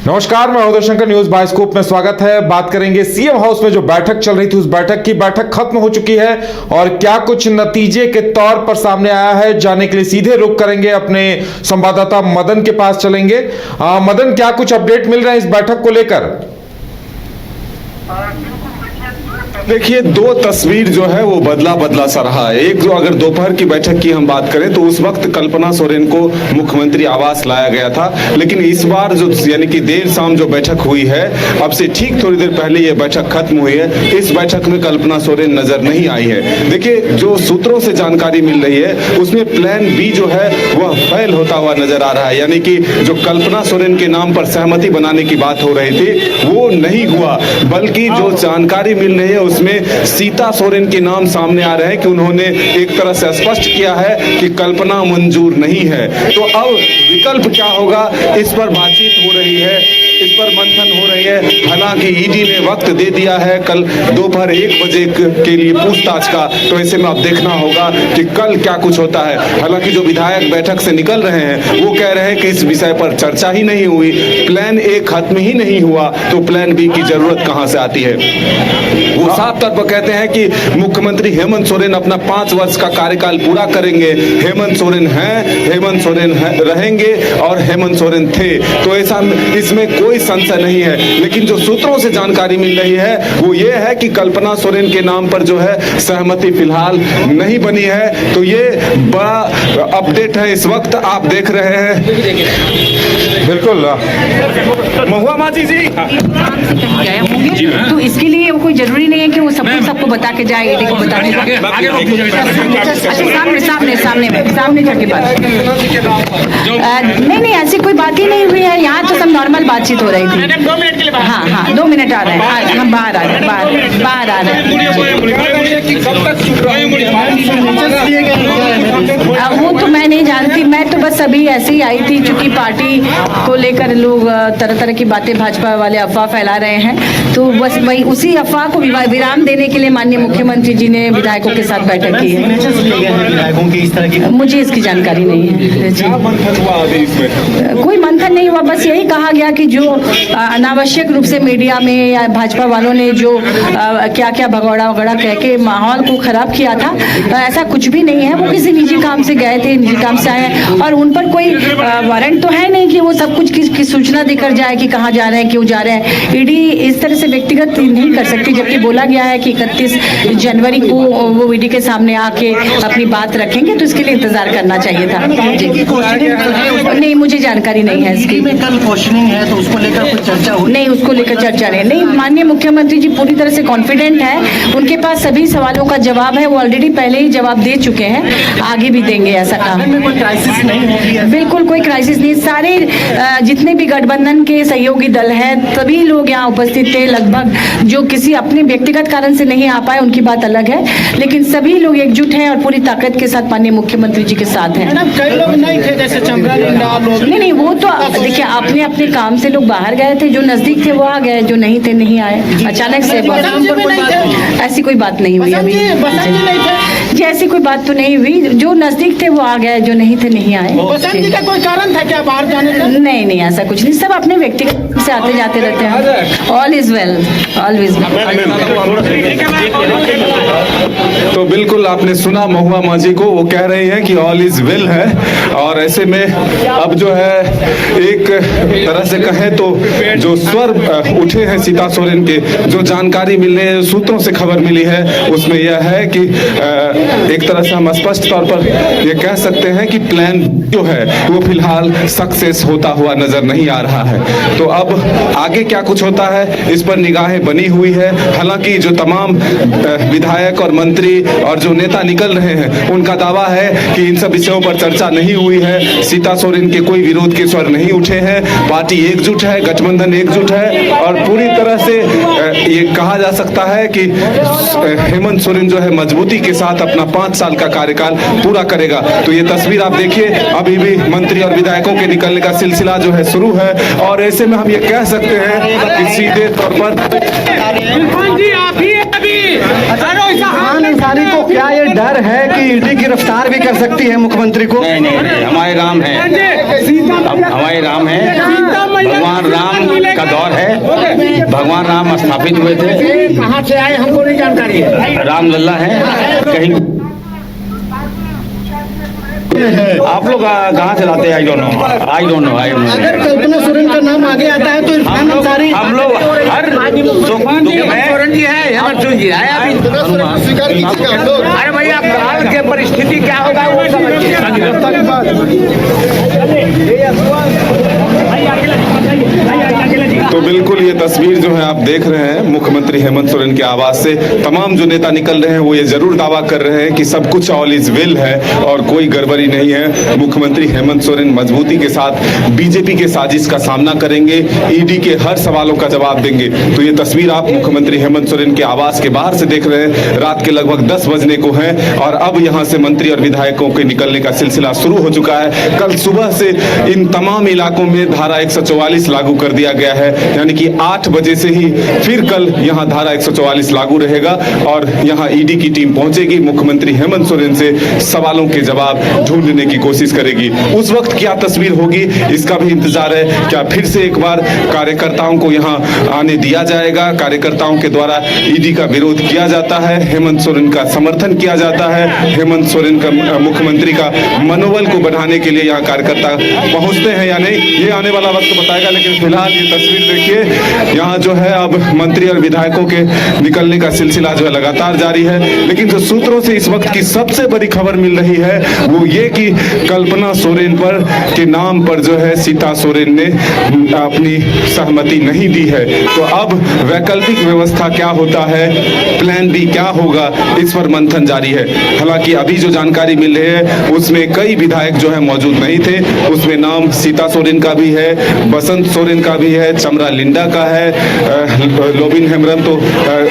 नमस्कार, मैं Uday Shankar, news bioscope में स्वागत है। बात करेंगे सीएम हाउस में जो बैठक चल रही थी, उस बैठक खत्म हो चुकी है और क्या कुछ नतीजे के तौर पर सामने आया है, जानने के लिए सीधे रुख करेंगे अपने संवाददाता मदन के पास चलेंगे। मदन, क्या कुछ अपडेट मिल रहा है इस बैठक को लेकर? देखिए, दो तस्वीर जो है वो बदला सा रहा है। एक, जो अगर दोपहर की बैठक की हम बात करें तो उस वक्त कल्पना सोरेन को मुख्यमंत्री आवास लाया गया था, लेकिन इस बार जो यानी कि देर शाम जो बैठक हुई है, अब से ठीक थोड़ी देर पहले ये बैठक खत्म हुई है, इस बैठक में कल्पना सोरेन नजर नहीं आई है। देखिए, जो सूत्रों से जानकारी मिल रही है उसमें प्लान बी जो है वह फेल होता हुआ नजर आ रहा है, यानी कि जो कल्पना सोरेन के नाम पर सहमति बनाने की बात हो रही थी वो नहीं हुआ, बल्कि जो जानकारी मिल रही है उसमें सीता सोरेन के नाम सामने आ रहे हैं कि उन्होंने एक तरह से स्पष्ट किया है कि कल्पना मंजूर नहीं है। तो अब विकल्प क्या होगा, इस पर बातचीत हो रही है, इस पर मंथन हो रही है। हालांकि ईडी ने वक्त दे दिया है कल दोपहर 1 बजे के लिए पूछताछ का, तो ऐसे में अब देखना होगा कि कल क्या कुछ होता है। हालांकि जो विधायक बैठक से निकल रहे हैं वो कह रहे हैं कि इस विषय पर चर्चा ही नहीं हुई, प्लान ए खत्म ही नहीं हुआ, तो प्लान बी की जरूरत कहां से आती है। वो साफ तौर पर कहते हैं कि मुख्यमंत्री हेमंत सोरेन अपना 5 वर्ष का कार्यकाल पूरा करेंगे। हेमंत सोरेन हैं, हेमंत सोरेन रहेंगे और हेमंत सोरेन थे, तो ऐसा इसमें कोई संशय नहीं है। लेकिन जो सूत्रों से जानकारी मिल रही है वो ये है कि कल्पना सोरेन के नाम पर जो है सहमति फिलहाल नहीं बनी है। तो ये बड़ा अपडेट है इस वक्त, आप देख रहे हैं। बिल्कुल, महुआ माजी जी गए होंगे, तो इसके लिए वो कोई जरूरी नहीं है कि वो सबको बता के जाए, ईडी को बता के जाए। सामने जाके बात। नहीं, ऐसी कोई बात ही नहीं हुई है। यहाँ तो सब नॉर्मल बातचीत हो रही थी। 2 मिनट के लिए हाँ, 2 मिनट आ रहे हैं, हम बाहर आ रहे हैं, बाहर आ रहे हैं। वो तो मैं नहीं जानती, मैं तो बस अभी ऐसे ही आई थी, चूंकि पार्टी को लेकर लोग तरह तरह की बातें, भाजपा वाले अफवाह फैला रहे हैं, तो बस वही उसी अफवाह को विराम देने के लिए माननीय मुख्यमंत्री जी ने विधायकों के साथ बैठक की है। विधायकों की इस तरह की मुझे इसकी जानकारी नहीं है। कोई मंथन नहीं हुआ, बस यही कहा गया कि जो अनावश्यक रूप से मीडिया में या भाजपा वालों ने जो क्या क्या भगौड़ा वगड़ा कह के माहौल को खराब किया था, ऐसा कुछ भी नहीं है। वो किसी निजी काम से गए थे, निजी काम से आए हैं और उन पर कोई वारंट तो है नहीं कि वो सब कुछ की सूचना देकर जाए कि कहाँ जा रहे हैं, क्यों जा रहे हैं। ईडी इस तरह से व्यक्तिगत नहीं कर सकती, जबकि बोला गया है कि 31 जनवरी को वो ईडी के सामने आके अपनी बात रखेंगे, तो इसके लिए इंतजार करना चाहिए था। नहीं, मुझे जानकारी नहीं है इसकी। कल क्वेश्चनिंग है तो उसको लेकर कुछ चर्चा हुई? नहीं, उसको लेकर चर्चा नहीं। माननीय मुख्यमंत्री जी पूरी तरह से कॉन्फिडेंट है, उनके पास सभी सवालों का जवाब है, वो ऑलरेडी पहले ही जवाब दे चुके हैं, आगे भी देंगे, ऐसा कहा। कोई क्राइसिस नहीं है? बिल्कुल कोई क्राइसिस नहीं। सारे जितने भी गठबंधन के सहयोगी दल हैं, सभी लोग यहाँ उपस्थित थे लगभग। जो किसी अपने व्यक्तिगत कारण से नहीं आ पाए उनकी बात अलग है, लेकिन सभी लोग एकजुट हैं और पूरी ताकत के साथ माननीय मुख्यमंत्री जी के साथ हैं। कई लोग नहीं थे, जैसे चंद्रा लोग। नहीं, वो तो देखिए अपने अपने काम से लोग बाहर गए थे, जो नजदीक थे वो आ गए, जो नहीं थे नहीं आए। अचानक से ऐसी कोई बात नहीं हुई अभी जी, ऐसी कोई बात तो नहीं हुई। जो नजदीक थे वो आ गए, जो नहीं थे नहीं आए। का कोई कारण था क्या बाहर जाने का? नहीं, ऐसा कुछ नहीं, सब अपने व्यक्तिगत से आते जाते रहते हैं। ऑल इज वेल, ऑलवेज तो बिल्कुल आपने सुना महुआ मांझी को, वो कह रही हैं कि ऑल इज वेल है। और ऐसे में अब जो है एक तरह से कहें तो जो स्वर उठे हैं सीता सोरेन के, जो जानकारी मिल रही है, सूत्रों से खबर मिली है, उसमें यह है कि एक तरह से हम स्पष्ट तौर पर ये कह सकते हैं कि प्लान जो है वो फिलहाल सक्सेस होता हुआ नजर नहीं आ रहा है। तो अब आगे क्या कुछ होता है इस पर निगाहें बनी हुई है। हालांकि जो तमाम विधायक और मंत्री और जो नेता निकल रहे हैं उनका दावा है कि इन सब विषयों पर चर्चा नहीं हुई है, सीता सोरेन के कोई विरोध के स्वर नहीं उठे हैं, पार्टी एकजुट है, गठबंधन एकजुट है और पूरी तरह से ये कहा जा सकता है कि हेमंत सोरेन जो है मजबूती के साथ अपना 5 साल का कार्यकाल पूरा करेगा। तो ये तस्वीर आप देखिए, अभी भी मंत्री और विधायकों के निकलने का सिलसिला जो है शुरू है और ऐसे में हम ये कह सकते हैं कि सीधे तौर पर अंसारी को क्या ये डर है कि ईडी गिरफ्तार भी कर सकती है मुख्यमंत्री को? नहीं, हमारे राम है, हमारे राम है, भगवान राम का दौर है। भगवान राम स्थापित हुए थे। कहाँ से आए हमको नहीं जानकारी है। रामलला है कहीं। आप लोग कहाँ से लाते हैं? I don't know. अगर कल्पना सोरेन का नाम आगे आता है तो इरफान अंसारी हम लोग हर सोरेन जी है, हेमंत सोरेन जी है। अरे भैया काल के परिस्थिति क्या होगा वो समझिए। तो बिल्कुल ये तस्वीर जो है आप देख रहे हैं मुख्यमंत्री हेमंत सोरेन के आवास से तमाम जो नेता निकल रहे हैं वो ये जरूर दावा कर रहे हैं कि सब कुछ ऑल इज वेल है और कोई गड़बड़ी नहीं है। मुख्यमंत्री हेमंत सोरेन मजबूती के साथ बीजेपी के साजिश का सामना करेंगे, ईडी के हर सवालों का जवाब देंगे। तो ये तस्वीर आप मुख्यमंत्री हेमंत सोरेन के आवास के बाहर से देख रहे हैं। रात के लगभग 10 बजने को है और अब यहाँ से मंत्री और विधायकों के निकलने का सिलसिला शुरू हो चुका है। कल सुबह से इन तमाम इलाकों में धारा 144 लागू कर दिया गया है, यानी कि 8 बजे से ही फिर कल यहाँ धारा 144 लागू रहेगा और यहाँ ईडी की टीम पहुंचेगी, मुख्यमंत्री हेमंत सोरेन से सवालों के जवाब ढूंढने की कोशिश करेगी। उस वक्त क्या तस्वीर होगी इसका भी इंतजार है। क्या फिर से एक बार कार्यकर्ताओं को यहाँ आने दिया जाएगा? कार्यकर्ताओं के द्वारा ईडी का विरोध किया जाता है, हेमंत सोरेन का समर्थन किया जाता है, हेमंत सोरेन का मुख्यमंत्री का मनोबल को बढ़ाने के लिए यहाँ कार्यकर्ता पहुंचते हैं या नहीं, ये आने वाला वक्त बताएगा। लेकिन फिलहाल ये तस्वीर देखिए, यहाँ जो है अब मंत्री और विधायकों के निकलने का सिलसिला जो है लगातार जारी है। लेकिन जो सूत्रों से इस वक्त की सबसे बड़ी खबर मिल रही है वो ये कि कल्पना सोरेन पर के नाम पर जो है सीता सोरेन ने अपनी सहमति नहीं दी है। तो अब वैकल्पिक व्यवस्था क्या होता है, प्लान बी क्या होगा, इस पर मंथन जारी है। हालांकि अभी जो जानकारी मिल रही है उसमें कई विधायक जो है मौजूद नहीं थे। उसमें नाम सीता सोरेन का भी है, बसंत सोरेन का भी है, चमरा लिंडा का है, लोबिन हेम्ब्रम तो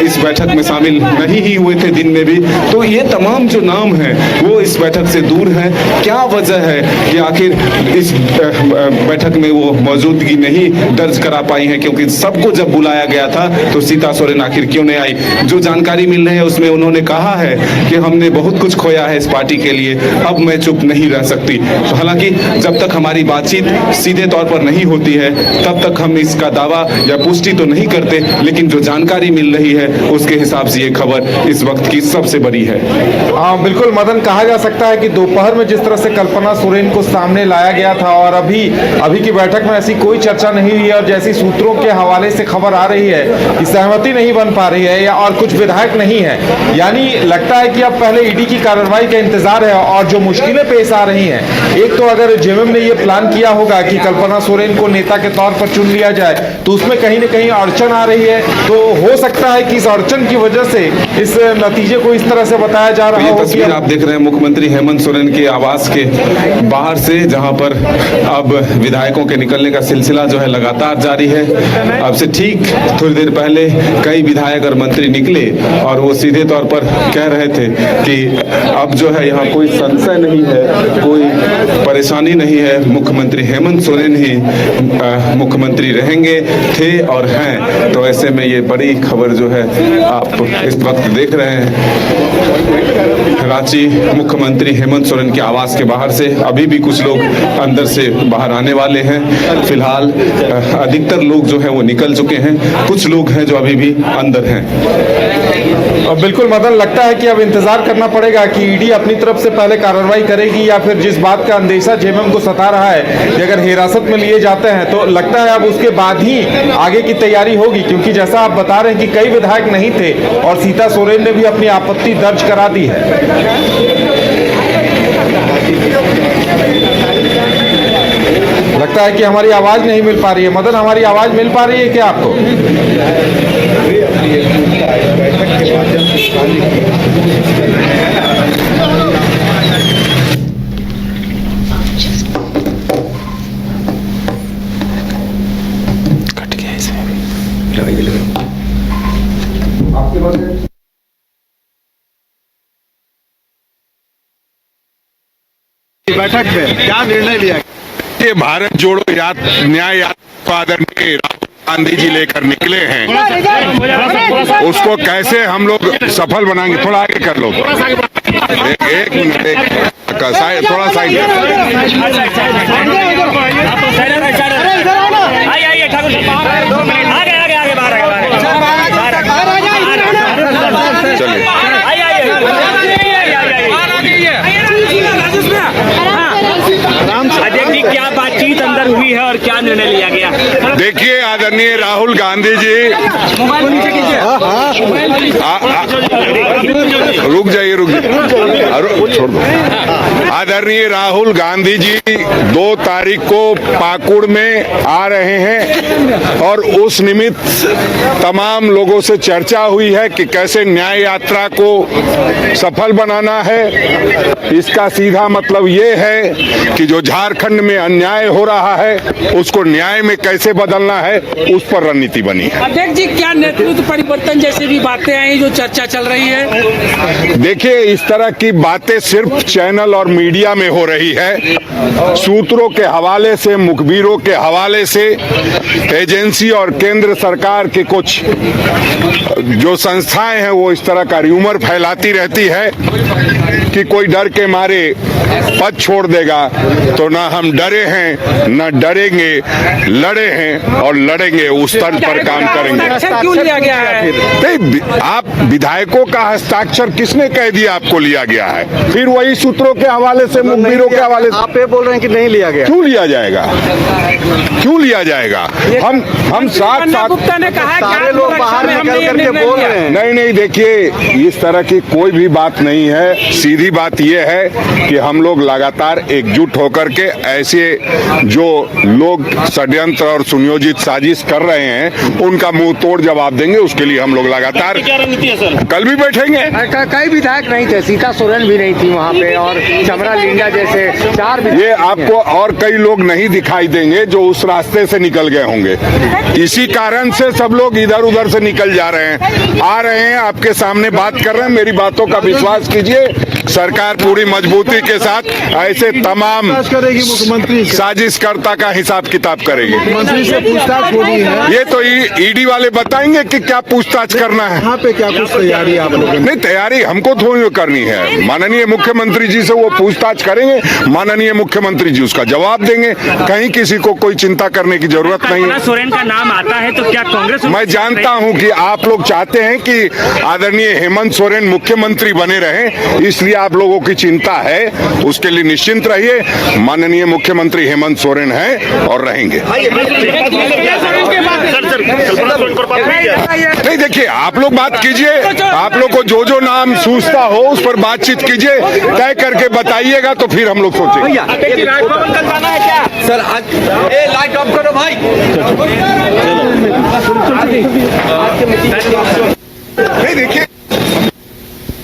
इस बैठक में शामिल नहीं ही हुए थे दिन में भी। तो ये तमाम जो नाम हैं वो इस बैठक से दूर हैं। क्या वजह है कि आखिर इस बैठक में वो मौजूदगी नहीं दर्ज करा पाई है? क्योंकि सबको जब बुलाया गया था तो सीता सोरेन आखिर क्यों नहीं आई? जो जानकारी मिल रही है उसमें उन्होंने कहा है कि हमने बहुत कुछ खोया है इस पार्टी के लिए, अब मैं चुप नहीं रह सकती। तो हालांकि जब तक हमारी बातचीत सीधे तौर पर नहीं होती है तब तक हम इसका दावा या पुष्टि तो नहीं करते, लेकिन जो जानकारी मिल रही है उसके हिसाब से ये खबर इस वक्त की सबसे बड़ी है। हाँ बिल्कुल मदन, कहा जा सकता है कि दोपहर में जिस तरह से कल्पना सोरेन को सामने लाया गया था और अभी की बैठक में ऐसी कोई चर्चा नहीं हुई है और जैसी सूत्रों के हवाले से खबर आ रही है कि सहमति नहीं बन पा रही है या और कुछ विधायक नहीं है, यानी लगता है कि अब पहले ईडी की कार्रवाई का इंतजार है। और जो मुश्किलें पेश आ रही हैं, एक तो अगर जेएमएम ने ये प्लान किया होगा कि कल्पना सोरेन को नेता के तौर पर चुन लिया जाए तो उसमें कहीं न कहीं अड़चन आ रही है। तो हो सकता है कि इस अड़चन की वजह से इस नतीजे को इस तरह से बताया जा रहा है। हो। तस्वीर आप देख रहे हैं मुख्यमंत्री हेमंत सोरेन के आवास के बाहर से, जहां पर अब विधायकों के निकलने का सिलसिला जो है लगातार जारी है। अब से ठीक थोड़ी देर पहले कई विधायक और मंत्री निकले और वो सीधे तौर पर कह रहे थे कि अब जो है यहाँ कोई संशय नहीं है, कोई परेशानी नहीं है, मुख्यमंत्री हेमंत सोरेन ही मुख्यमंत्री रहेंगे, थे और हैं। तो ऐसे में ये बड़ी खबर जो है आप इस वक्त देख रहे हैं रांची मुख्यमंत्री हेमंत सोरेन के आवास के बाहर से। अभी भी कुछ लोग अंदर से बाहर आने वाले हैं। फिलहाल अधिकतर लोग जो हैं वो निकल चुके हैं, कुछ लोग हैं जो अभी भी अंदर हैं। बिल्कुल मदन, लगता है कि अब इंतजार करना पड़ेगा कि ईडी अपनी तरफ से पहले कार्रवाई करेगी या फिर जिस बात का अंदेशा जेएमएम को सता रहा है कि अगर हिरासत में लिए जाते हैं तो लगता है अब उसके बाद ही आगे की तैयारी होगी। क्योंकि जैसा आप बता रहे हैं कि कई विधायक नहीं थे और सीता सोरेन ने भी अपनी आपत्ति दर्ज करा दी है। लगता है कि हमारी आवाज नहीं मिल पा रही है। मदन, हमारी आवाज मिल पा रही है क्या आपको? कट गया इसमें भी। बैठक में क्या निर्णय लिया? ये भारत जोड़ो न्याय यात्रा आदरणीय राहुल गांधी जी लेकर निकले हैं, उसको कैसे हम लोग सफल बनाएंगे। थोड़ा आगे कर लो, एक मिनट, थोड़ा साइड। देखिए आदरणीय राहुल गांधी जी रुक जाइए छोड़ दो। आदरणीय राहुल गांधी जी 2 तारीख को पाकुड़ में आ रहे हैं और उस निमित्त तमाम लोगों से चर्चा हुई है कि कैसे न्याय यात्रा को सफल बनाना है। इसका सीधा मतलब ये है कि जो झारखंड में अन्याय हो रहा है उसको न्याय में कैसे बदलना है, उस पर रणनीति बनी है। अध्यक्ष जी, क्या नेतृत्व परिवर्तन जैसे भी बातें आई जो चर्चा चल रही है? देखिए, इस तरह की बातें सिर्फ चैनल और मीडिया में हो रही है। सूत्रों के हवाले से, मुखबिरों के हवाले से एजेंसी और केंद्र सरकार के कुछ जो संस्थाएं हैं वो इस तरह का र्यूमर फैलाती रहती है कि कोई डर के मारे पद छोड़ देगा। तो ना हम डरे हैं, ना डरेंगे, लड़े हैं और लड़ेंगे, उस स्तर पर काम करेंगे। क्यों लिया गया है? आप विधायकों का हस्ताक्षर किसने कह दिया आपको लिया गया है? फिर वही सूत्रों के हवाले से, मुखबिरों के हवाले से आप ये बोल रहे हैं कि नहीं लिया गया। क्यों लिया जाएगा? क्यों लिया जाएगा? हम साथ गुप्ता ने कहा सारे लोग बाहर निकल करके बोल रहे हैं। नहीं, देखिए, इस तरह की कोई भी बात नहीं है। सीधी बात यह है कि हम लोग लगातार एकजुट होकर के ऐसे जो लोग षड्यंत्र और सुनियोजित साजिश कर रहे हैं उनका मुंह तोड़ जवाब देंगे। उसके लिए हम लोग लगातार कल भी बैठेंगे। कई विधायक नहीं थे, सीता सोरेन भी नहीं थी वहाँ पे, और चमरा लिंगा जैसे 4 ये आपको और कई लोग नहीं दिखाई देंगे जो उस रास्ते से निकल गए होंगे। इसी कारण से सब लोग इधर उधर से निकल जा रहे हैं, आ रहे हैं, आपके सामने बात कर रहे हैं। मेरी बातों का विश्वास कीजिए, सरकार पूरी मजबूती के साथ ऐसे तमाम मुख्यमंत्री साजिशकर्ता का हिसाब किताब करेगी। मंत्री से पूछताछ हो रही है। ये तो ईडी वाले बताएंगे कि क्या पूछताछ करना है। यहाँ पे क्या कुछ तैयारी आप लोगों ने? नहीं, तैयारी हमको थोड़ी करनी है। माननीय मुख्यमंत्री जी से वो पूछताछ करेंगे, माननीय मुख्यमंत्री जी उसका जवाब देंगे। कहीं किसी को कोई चिंता करने की जरूरत नहीं है। सोरेन का नाम आता है तो क्या कांग्रेस? मैं जानता हूं कि आप लोग चाहते हैं कि आदरणीय हेमंत सोरेन मुख्यमंत्री बने रहें, इसलिए आप लोगों की चिंता है। उसके लिए निश्चिंत रहिए, माननीय मुख्यमंत्री हेमंत सोरेन हैं और रहेंगे। नहीं, देखिए, आप लोग बात कीजिए, आप लोग को जो नाम सूझता हो उस पर बातचीत कीजिए, तय करके बताइएगा तो फिर हम लोग सोचेंगे। राजभवन कल जाना है क्या? सर आज लाइट ऑफ करो भाई। नहीं, देखिए,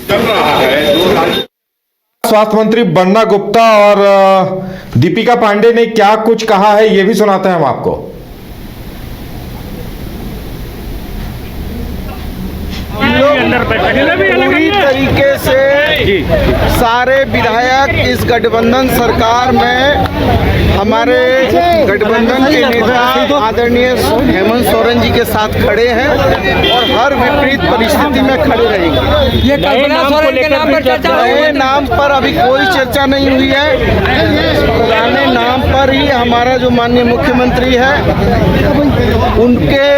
चल रहा है। स्वास्थ्य मंत्री बन्ना गुप्ता और दीपिका पांडे ने क्या कुछ कहा है ये भी सुनाते हैं हम आपको। पूरी तरीके से सारे विधायक इस गठबंधन सरकार में हमारे गठबंधन के नेता आदरणीय हेमंत सोरेन जी के साथ खड़े हैं और हर विपरीत परिस्थिति में खड़े रहेंगे। ये नए नाम पर अभी कोई चर्चा नहीं हुई है। पुराने नाम पर ही हमारा जो माननीय मुख्यमंत्री है उनके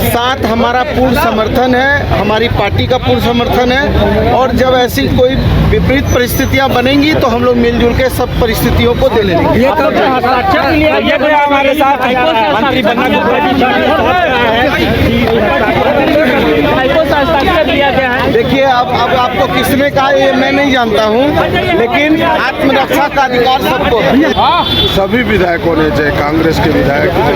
साथ हमारा पूर्ण समर्थन है, हमारी पार्टी का पूर्ण समर्थन है। और जब ऐसी कोई विपरीत परिस्थितियां बनेंगी तो हम लोग मिलजुल के सब परिस्थितियों को दे लेंगे। हमारे साथ मंत्री बन्ना देखिए, अब आपको किसने कहा ये मैं नहीं जानता हूँ, लेकिन आत्मरक्षा का अधिकार सबको है। सभी विधायकों ने, चाहे कांग्रेस के विधायक हो,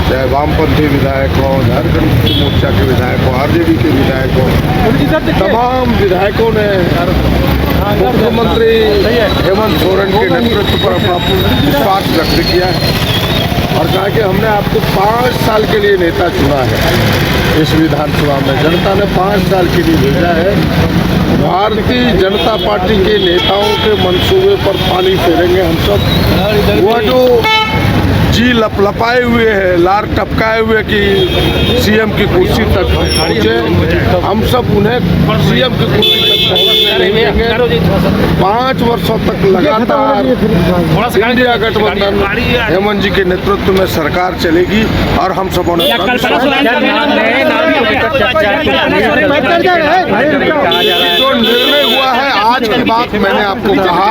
चाहे वामपंथी विधायक हो, झारखंड मुक्ति मोर्चा के विधायक हो, आरजेडी के विधायक हो, तमाम विधायकों ने मुख्यमंत्री हेमंत सोरेन के नेतृत्व पर अपना विश्वास व्यक्त किया है और कहा कि हमने आपको 5 साल के लिए नेता चुना है। इस विधानसभा में जनता ने 5 साल के लिए भेजा है। भारतीय जनता पार्टी के नेताओं के मंसूबे पर पानी फेरेंगे हम सब। वो जो जी लपलपाए हुए है, लार टपकाए हुए कि सीएम की कुर्सी तक पहुँचे, हम सब उन्हें सीएम की कुर्सी तक पहुँचने नहीं देंगे। 5 वर्षों तक लगातार इंडिया गठबंधन हेमंत जी के नेतृत्व में सरकार चलेगी और हम सबों ने जो निर्णय हुआ है आज की बात मैंने आपको कहा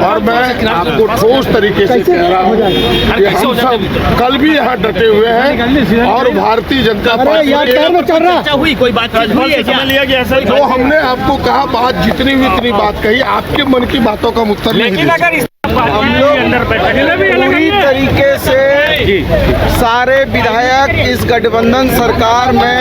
और मैं आपको ठोस तरीके से कह रहा हूँ कि हम सब कल भी यहाँ डटे हुए हैं और भारतीय जनता पार्टी हुई कोई बात हुई है क्या? लिया गया सर जो हमने आपको कहा बात जितनी भी इतनी बात कही, आपके मन की बातों का हम उत्तर नहीं दे सकते। हम लोग पूरी तरीके से सारे विधायक इस गठबंधन सरकार में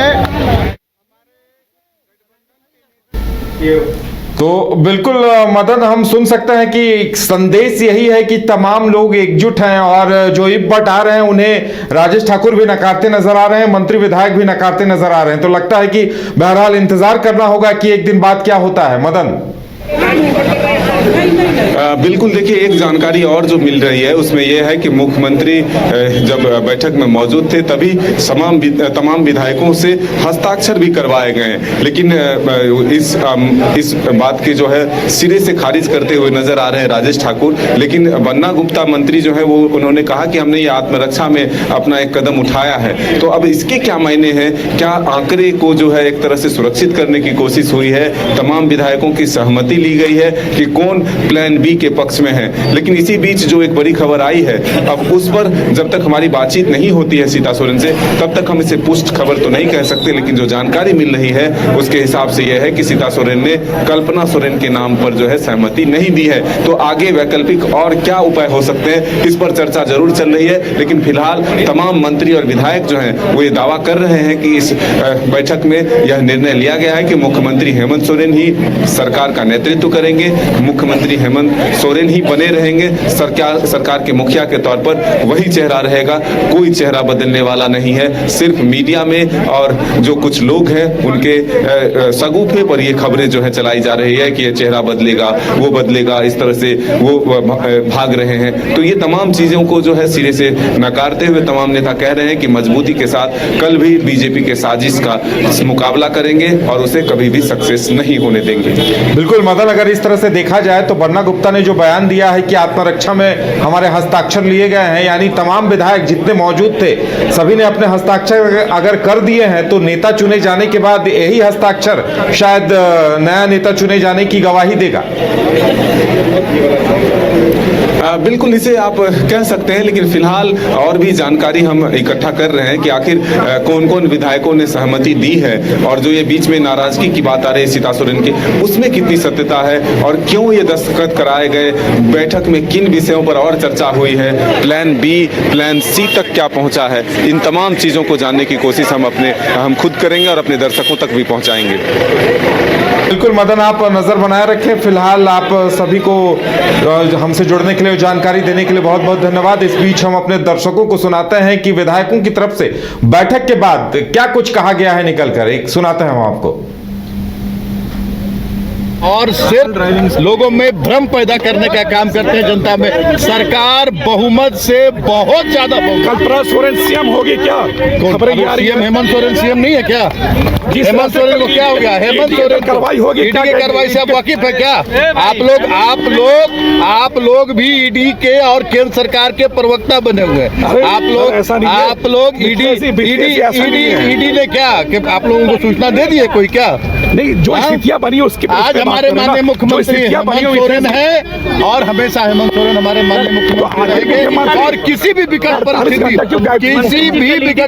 तो बिल्कुल मदन, हम सुन सकते हैं कि संदेश यही है कि तमाम लोग एकजुट हैं और जो इब बट आ रहे हैं उन्हें राजेश ठाकुर भी नकारते नजर आ रहे हैं, मंत्री विधायक भी नकारते नजर आ रहे हैं। तो लगता है कि बहरहाल इंतजार करना होगा कि एक दिन बाद क्या होता है। मदन, बिल्कुल, देखिए एक जानकारी और जो मिल रही है उसमें यह है कि मुख्यमंत्री जब बैठक में मौजूद थे तभी तमाम विधायकों से हस्ताक्षर भी करवाए गए, लेकिन इस बात के जो है सिरे से खारिज करते हुए नजर आ रहे हैं राजेश ठाकुर। लेकिन बन्ना गुप्ता मंत्री जो है वो उन्होंने कहा कि हमने ये आत्मरक्षा में अपना एक कदम उठाया है। तो अब इसके क्या मायने हैं? क्या आंकड़े को जो है एक तरह से सुरक्षित करने की कोशिश हुई है? तमाम विधायकों की सहमति ली गई है कि कौन प्लान बी के पक्ष में है। लेकिन इसी बीच जो एक बड़ी खबर आई है, अब उस पर जब तक हमारी बातचीत नहीं होती है सीता सोरेन से, तब तक हम इसे पुष्ट खबर तो नहीं कह सकते। लेकिन जो जानकारी मिल रही है उसके हिसाब से यह है कि सीता सोरेन ने कल्पना सोरेन के नाम पर जो है सहमति नहीं दी है। तो आगे वैकल्पिक और क्या उपाय हो सकते हैं, इस पर चर्चा जरूर चल रही है। लेकिन फिलहाल तमाम मंत्री और विधायक जो हैं वो ये दावा कर रहे हैं कि इस बैठक में यह निर्णय लिया गया है कि मुख्यमंत्री हेमंत सोरेन ही सरकार का नेतृत्व करेंगे, मुख्यमंत्री हेमंत सोरेन ही बने रहेंगे, सरकार के मुखिया के तौर पर वही चेहरा रहेगा, कोई चेहरा बदलने वाला नहीं है। सिर्फ मीडिया में और जो कुछ लोग हैं उनके सगुफे पर ये खबरें जो है चलाई जा रही है कि ये चेहरा बदलेगा, वो बदलेगा, इस तरह से वो भाग रहे हैं। तो ये तमाम चीजों को जो है सिरे से नकारते हुए तमाम नेता कह रहे हैं कि मजबूती के साथ कल भी बीजेपी के साजिश का मुकाबला करेंगे और उसे कभी भी सक्सेस नहीं होने देंगे। बिल्कुल मदन, अगर इस तरह से देखा जाए तो बन्ना गुप्ता ने जो बयान दिया है कि आत्मरक्षा में हमारे हस्ताक्षर लिए गए हैं, यानी तमाम विधायक जितने मौजूद थे सभी ने अपने हस्ताक्षर अगर कर दिए हैं तो नेता चुने जाने के बाद यही हस्ताक्षर शायद नया नेता चुने जाने की गवाही देगा। बिल्कुल इसे आप कह सकते हैं, लेकिन फिलहाल और भी जानकारी हम इकट्ठा कर रहे हैं कि आखिर कौन कौन विधायकों ने सहमति दी है और जो ये बीच में नाराजगी की बात आ रही है सीता सोरेन की, उसमें कितनी सत्यता है और क्यों ये दस्तखत कराए गए, बैठक में किन विषयों पर और चर्चा हुई है, प्लान बी प्लान सी तक क्या पहुंचा है, इन तमाम चीजों को जानने की कोशिश हम खुद करेंगे और अपने दर्शकों तक भी पहुंचाएंगे। बिल्कुल मदन, आप नजर बनाए रखें। फिलहाल आप सभी को हमसे जुड़ने के लिए, जानकारी देने के लिए बहुत बहुत धन्यवाद। इस बीच हम अपने दर्शकों को सुनाते हैं कि विधायकों की तरफ से बैठक के बाद क्या कुछ कहा गया है, निकलकर एक सुनाते हैं हम आपको। और सिर्फ लोगों में भ्रम पैदा करने का काम करते हैं जनता में। सरकार बहुमत से बहुत ज्यादा कल्पना सोरेन सीएम होगी क्या? खबरें आ रही है। सीएम हेमंत सोरेन सीएम नहीं है क्या? हेमंत सोरेन को क्या हो गया? हेमंत सोरेन कार्रवाई होगी, ईडी की कार्रवाई से आप वाकिफ है क्या? आप लोग भी ईडी के और केंद्र सरकार के प्रवक्ता बने हुए हैं। आप लोग ईडी ने क्या कि आप लोगों को सूचना दे दी है कोई क्या? नहीं, जो स्थितियां बनी उसकी आज हमारे माननीय मुख्यमंत्री हेमंत सोरेन है और हमेशा हेमंत सोरेन हमारे माननीय मुख्यमंत्री रहेंगे और किसी भी विकट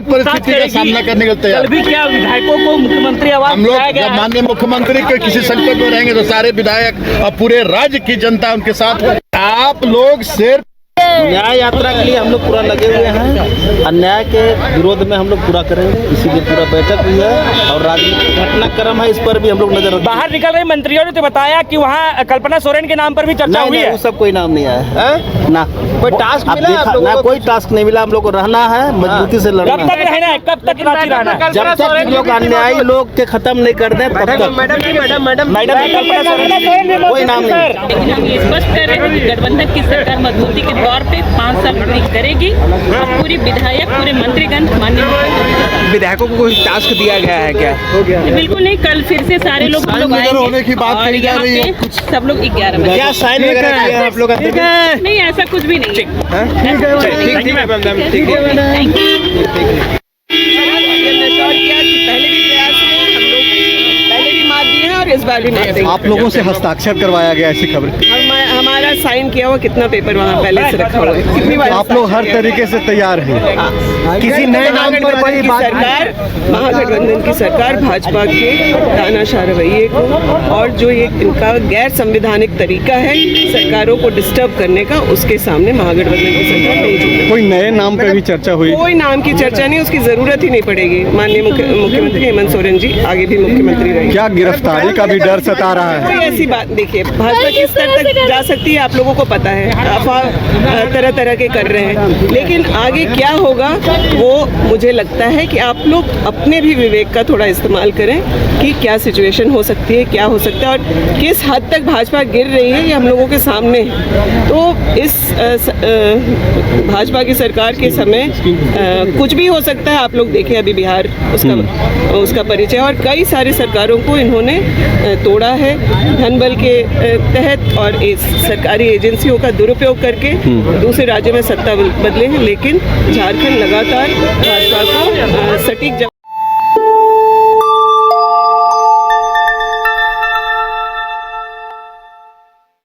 परिस्थिति का सामना करने के लिए तैयार। क्या विधायकों को मुख्यमंत्री आवास हम लोग जब माननीय मुख्यमंत्री के किसी संकट में रहेंगे तो सारे विधायक और पूरे राज्य की जनता उनके साथ। आप लोग सिर्फ न्याय यात्रा के लिए हम लोग पूरा लगे हुए हैं, अन्याय के विरोध में हम लोग पूरा करेंगे, इसीलिए पूरा बैठक हुई है और राजनीतिक घटनाक्रम है, इस पर भी हम लोग नजर बाहर निकल रहे मंत्रियों ने तो बताया कि वहाँ कल्पना सोरेन के नाम पर भी चर्चा हुई है। वो सब कोई नाम नहीं आया है ना, कोई टास्क मिला ना, कोई टास्क नहीं मिला। हम लोग को रहना है, मजबूती से लड़ना है। कब तक रहना है? कब तक रहना है? जब तक लोग अन्यायी लोग के खत्म नहीं कर दें तब तक। कोई नाम नहीं। स्पष्ट कर रहे हैं गठबंधन की सरकार मजबूती के तौर पे 5 साल पूरी करेगी और पूरी विधायक पूरे मंत्रीगण माननीय विधायकों को कोई टास्क दिया गया है क्या? बिल्कुल नहीं, कल फिर से सारे लोग होने की बात कही जा रही है। सब लोग 11 बजे क्या साइन वगैरह किया आप लोग? नहीं, ऐसा कुछ भी नहीं। ठीक पहले भी प्रयास हुए, हम लोग पहले भी मात दिए हैं और इस बार गाली मारते हैं। आप लोगों से हस्ताक्षर करवाया गया ऐसी खबर, हमारा साइन किया हुआ कितना पेपर वहाँ पहले से रखा हुआ है, कितनी बार आप लोग हर तरीके से तैयार हैं। किसी नए नाम पर कोई बात सरकार, महागठबंधन की सरकार भाजपा के तानाशाह रवैये को और जो ये इनका गैर संवैधानिक तरीका है सरकारों को डिस्टर्ब करने का, उसके सामने महागठबंधन की सरकार नहीं झुकेगी। कोई नए नाम पर भी चर्चा हुई? कोई नाम की चर्चा नहीं, उसकी जरूरत ही नहीं पड़ेगी। माननीय मुख्यमंत्री हेमंत सोरेन जी आगे भी मुख्यमंत्री रहेंगे। क्या गिरफ्तारी का भी डर सता रहा है? कोई ऐसी बात, देखिए भाजपा किस स्तर तक जा सकती है आप लोगों को पता है, अफवाह तरह तरह के कर रहे हैं, लेकिन आगे क्या होगा वो मुझे लगता है कि आप लोग अपने भी विवेक का थोड़ा इस्तेमाल करें कि क्या सिचुएशन हो सकती है, क्या हो सकता है और किस हद तक भाजपा गिर रही है, ये हम लोगों के सामने है। तो इस भाजपा की सरकार के समय कुछ भी हो सकता है। आप लोग देखें अभी बिहार उसका परिचय, और कई सारी सरकारों को इन्होंने तोड़ा है धन बल के तहत और इस सरकारी एजेंसियों का दुरुपयोग करके दूसरे राज्यों में सत्ता बदले हैं, लेकिन झारखंड लगातार भाजपा को सटीक